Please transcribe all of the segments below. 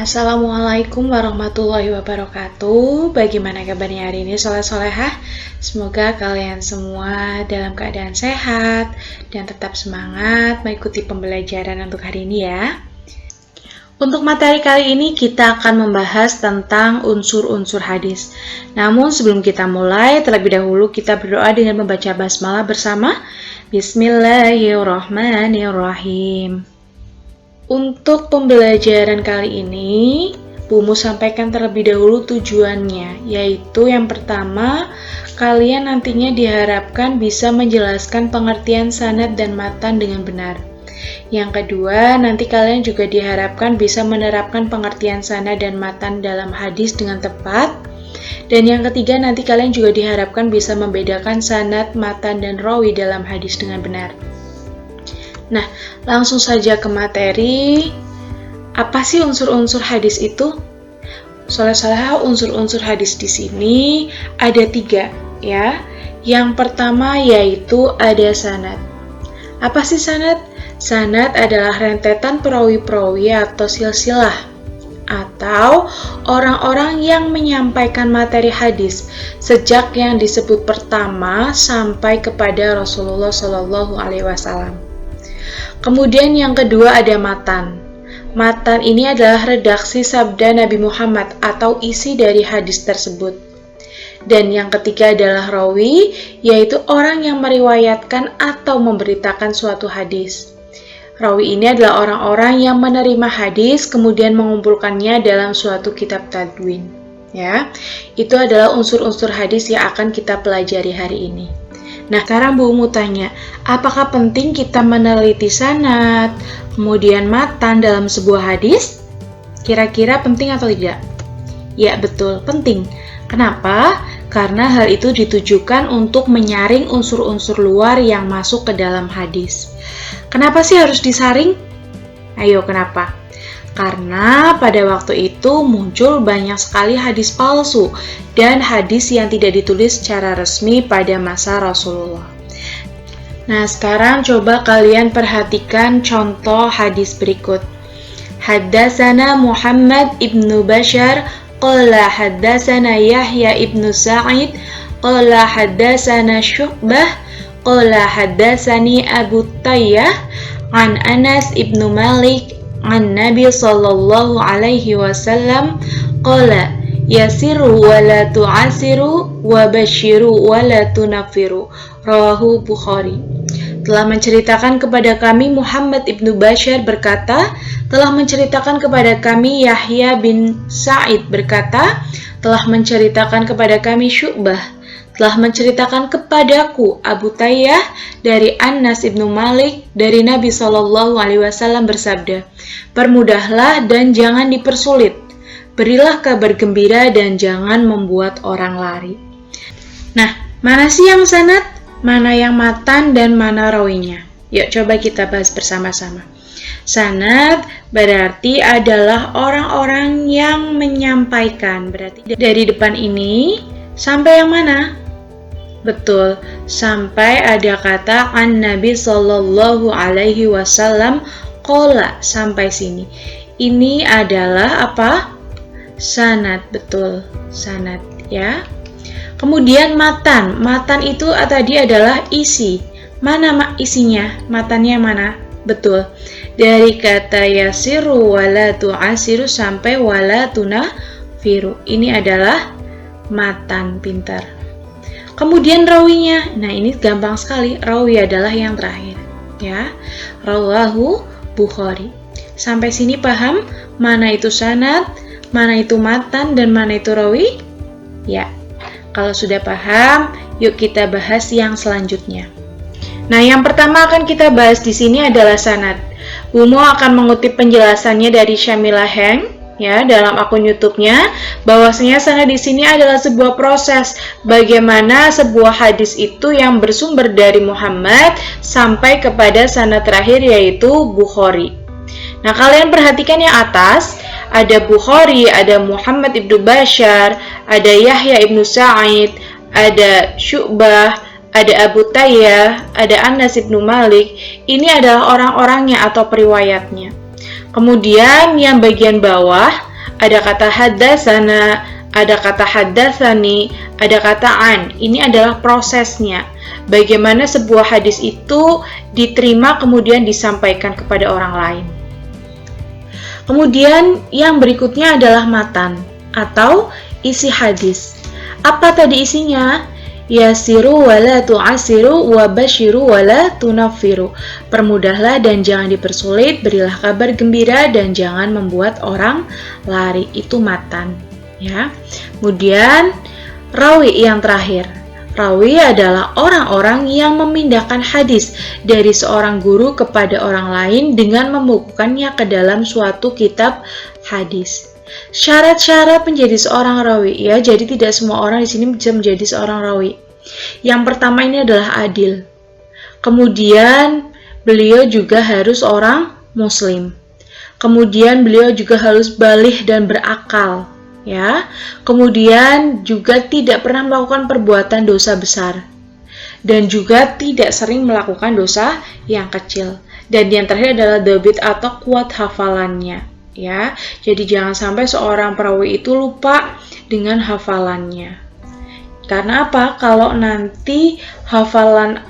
Assalamualaikum warahmatullahi wabarakatuh. Bagaimana kabarnya hari ini soleh-solehah? Semoga kalian semua dalam keadaan sehat dan tetap semangat mengikuti pembelajaran untuk hari ini ya. Untuk materi kali ini kita akan membahas tentang unsur-unsur hadis. Namun sebelum kita mulai, terlebih dahulu kita berdoa dengan membaca basmalah bersama. Bismillahirrahmanirrahim. Untuk pembelajaran kali ini, Bumu sampaikan terlebih dahulu tujuannya, yaitu yang pertama, kalian nantinya diharapkan bisa menjelaskan pengertian sanad dan matan dengan benar. Yang kedua, nanti kalian juga diharapkan bisa menerapkan pengertian sanad dan matan dalam hadis dengan tepat. Dan yang ketiga, nanti kalian juga diharapkan bisa membedakan sanad, matan, dan rawi dalam hadis dengan benar. Nah, langsung saja ke materi. Apa sih unsur-unsur hadis itu? Soleh-solehah, unsur-unsur hadis di sini ada 3, ya. Yang pertama yaitu ada sanad. Apa sih sanad? Sanad adalah rentetan perawi-perawi atau silsilah, atau orang-orang yang menyampaikan materi hadis sejak yang disebut pertama sampai kepada Rasulullah SAW. Kemudian yang kedua ada matan. Matan ini adalah redaksi sabda Nabi Muhammad atau isi dari hadis tersebut. Dan yang ketiga adalah rawi, yaitu orang yang meriwayatkan atau memberitakan suatu hadis. Rawi ini adalah orang-orang yang menerima hadis kemudian mengumpulkannya dalam suatu kitab tadwin. Ya, itu adalah unsur-unsur hadis yang akan kita pelajari hari ini. Nah, sekarang Bu mau tanya, apakah penting kita meneliti sanad, kemudian matan dalam sebuah hadis? Kira-kira penting atau tidak? Ya, betul, penting. Kenapa? Karena hal itu ditujukan untuk menyaring unsur-unsur luar yang masuk ke dalam hadis. Kenapa sih harus disaring? Ayo, kenapa? Karena pada waktu itu muncul banyak sekali hadis palsu dan hadis yang tidak ditulis secara resmi pada masa Rasulullah. Nah, sekarang coba kalian perhatikan contoh hadis berikut. Haddatsana Muhammad ibnu Bashar qala haddatsana Yahya ibnu Sa'id qala haddatsana Syu'bah qala haddatsani Abu Tayyah an Anas ibnu Malik an Nabi sallallahu alaihi wasallam qala yasiru wa la tu'asiru wa basyiru wa la tunaffiru, rawahu Bukhari. Telah menceritakan kepada kami Muhammad ibnu Bashar berkata, telah menceritakan kepada kami Yahya bin Sa'id berkata, telah menceritakan kepada kami Syu'bah, telah menceritakan kepadaku Abu Tayyah dari Anas ibnu Malik dari Nabi SAW bersabda, permudahlah dan jangan dipersulit, berilah kabar gembira dan jangan membuat orang lari. Nah, mana sih yang sanad, mana yang matan, dan mana rawinya? Yuk coba kita bahas bersama-sama. Sanad berarti adalah orang-orang yang menyampaikan, berarti dari depan ini sampai yang mana? Betul, sampai ada kata an Nabi sallallahu alaihi wasallam qala, sampai sini. Ini adalah apa? Sanad, betul, sanad ya. Kemudian matan. Matan itu tadi adalah isi. Mana isinya? Matannya mana? Betul. Dari kata yasiru wala tu'asiru sampai wala tunaffiru. Ini adalah matan, pintar. Kemudian rawinya, nah ini gampang sekali, rawi adalah yang terakhir, ya. Rawahu Bukhari. Sampai sini paham mana itu sanad, mana itu matan, dan mana itu rawi? Ya. Kalau sudah paham, yuk kita bahas yang selanjutnya. Nah, yang pertama akan kita bahas di sini adalah sanad. Bumo akan mengutip penjelasannya dari Syamila Heng, ya, dalam akun YouTube-nya, bahwasanya sanad di sini adalah sebuah proses bagaimana sebuah hadis itu yang bersumber dari Muhammad sampai kepada sanad terakhir yaitu Bukhari. Nah, kalian perhatikan yang atas, ada Bukhari, ada Muhammad ibnu Bashar, ada Yahya ibnu Sa'id, ada Syu'bah, ada Abu Tayyah, ada Anas ibnu Malik. Ini adalah orang-orangnya atau periwayatnya. Kemudian yang bagian bawah ada kata haddatsana, ada kata haddatsani, ada kata an. Ini adalah prosesnya. Bagaimana sebuah hadis itu diterima kemudian disampaikan kepada orang lain. Kemudian yang berikutnya adalah matan atau isi hadis. Apa tadi isinya? Yasiru wala tu'asiru wa basyiru wala tunaffiru. Permudahlah dan jangan dipersulit, berilah kabar gembira dan jangan membuat orang lari. Itu matan, ya. Kemudian rawi yang terakhir. Rawi adalah orang-orang yang memindahkan hadis dari seorang guru kepada orang lain dengan membukukannya ke dalam suatu kitab hadis. Syarat-syarat menjadi seorang rawi, ya. Jadi tidak semua orang di sini bisa menjadi seorang rawi. Yang pertama ini adalah adil. Kemudian beliau juga harus orang muslim. Kemudian beliau juga harus baligh dan berakal, ya. Kemudian juga tidak pernah melakukan perbuatan dosa besar. Dan juga tidak sering melakukan dosa yang kecil. Dan yang terakhir adalah dhabit atau kuat hafalannya. Ya, jadi jangan sampai seorang perawi itu lupa dengan hafalannya. Karena apa? Kalau nanti hafalan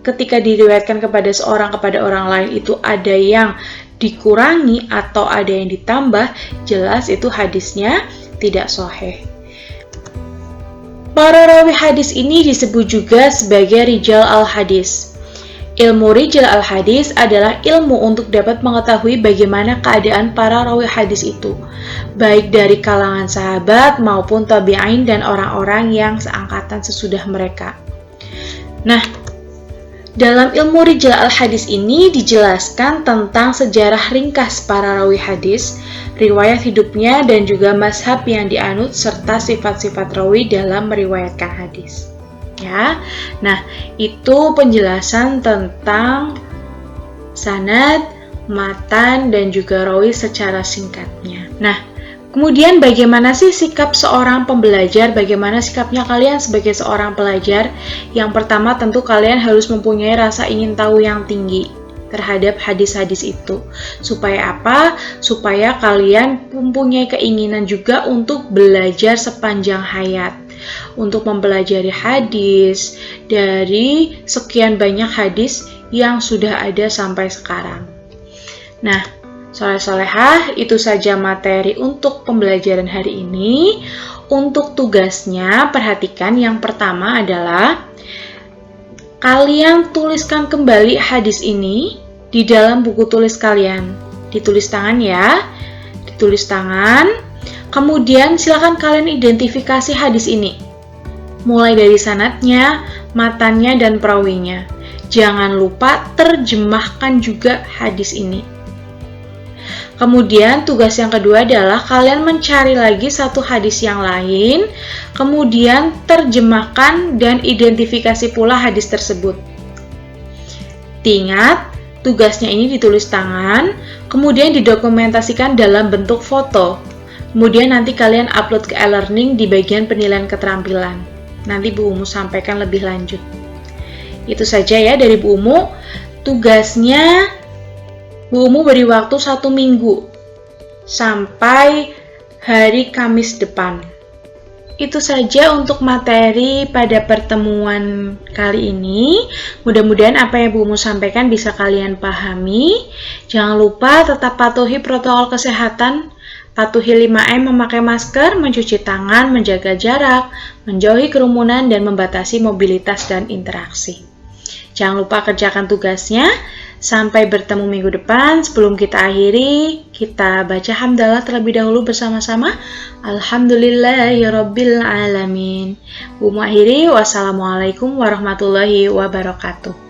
ketika diriwayatkan kepada seorang kepada orang lain itu ada yang dikurangi atau ada yang ditambah, jelas itu hadisnya tidak sahih. Para rawi hadis ini disebut juga sebagai rijal al-hadis. Ilmu rijal al-hadis adalah ilmu untuk dapat mengetahui bagaimana keadaan para rawi hadis itu, baik dari kalangan sahabat maupun tabi'in dan orang-orang yang seangkatan sesudah mereka. Nah, dalam ilmu rijal al-hadis ini dijelaskan tentang sejarah ringkas para rawi hadis, riwayat hidupnya dan juga mazhab yang dianut serta sifat-sifat rawi dalam meriwayatkan hadis. Ya, nah itu penjelasan tentang sanad, matan, dan juga rawi secara singkatnya. Nah, kemudian bagaimana sih sikap seorang pembelajar? Bagaimana sikapnya kalian sebagai seorang pelajar? Yang pertama tentu kalian harus mempunyai rasa ingin tahu yang tinggi terhadap hadis-hadis itu. Supaya apa? Supaya kalian mempunyai keinginan juga untuk belajar sepanjang hayat. Untuk mempelajari hadis dari sekian banyak hadis yang sudah ada sampai sekarang. Nah, soleh-solehah, itu saja materi untuk pembelajaran hari ini. Untuk tugasnya, perhatikan yang pertama adalah kalian tuliskan kembali hadis ini di dalam buku tulis kalian. Ditulis tangan ya, ditulis tangan. Kemudian silakan kalian identifikasi hadis ini, mulai dari sanadnya, matannya, dan perawinya. Jangan lupa terjemahkan juga hadis ini. Kemudian tugas yang kedua adalah kalian mencari lagi satu hadis yang lain, kemudian terjemahkan dan identifikasi pula hadis tersebut. Ingat, tugasnya ini ditulis tangan, kemudian didokumentasikan dalam bentuk foto. Kemudian nanti kalian upload ke e-learning di bagian penilaian keterampilan. Nanti Bu Umu sampaikan lebih lanjut. Itu saja ya dari Bu Umu. Tugasnya Bu Umu beri waktu 1 minggu sampai hari Kamis depan. Itu saja untuk materi pada pertemuan kali ini. Mudah-mudahan apa yang Bu Umu sampaikan bisa kalian pahami. Jangan lupa tetap patuhi protokol kesehatan. Patuhi 5M, memakai masker, mencuci tangan, menjaga jarak, menjauhi kerumunan, dan membatasi mobilitas dan interaksi. Jangan lupa kerjakan tugasnya. Sampai bertemu minggu depan. Sebelum kita akhiri, kita baca hamdalah terlebih dahulu bersama-sama. Alhamdulillahirabbil alamin. Bu akhiri, wassalamualaikum warahmatullahi wabarakatuh.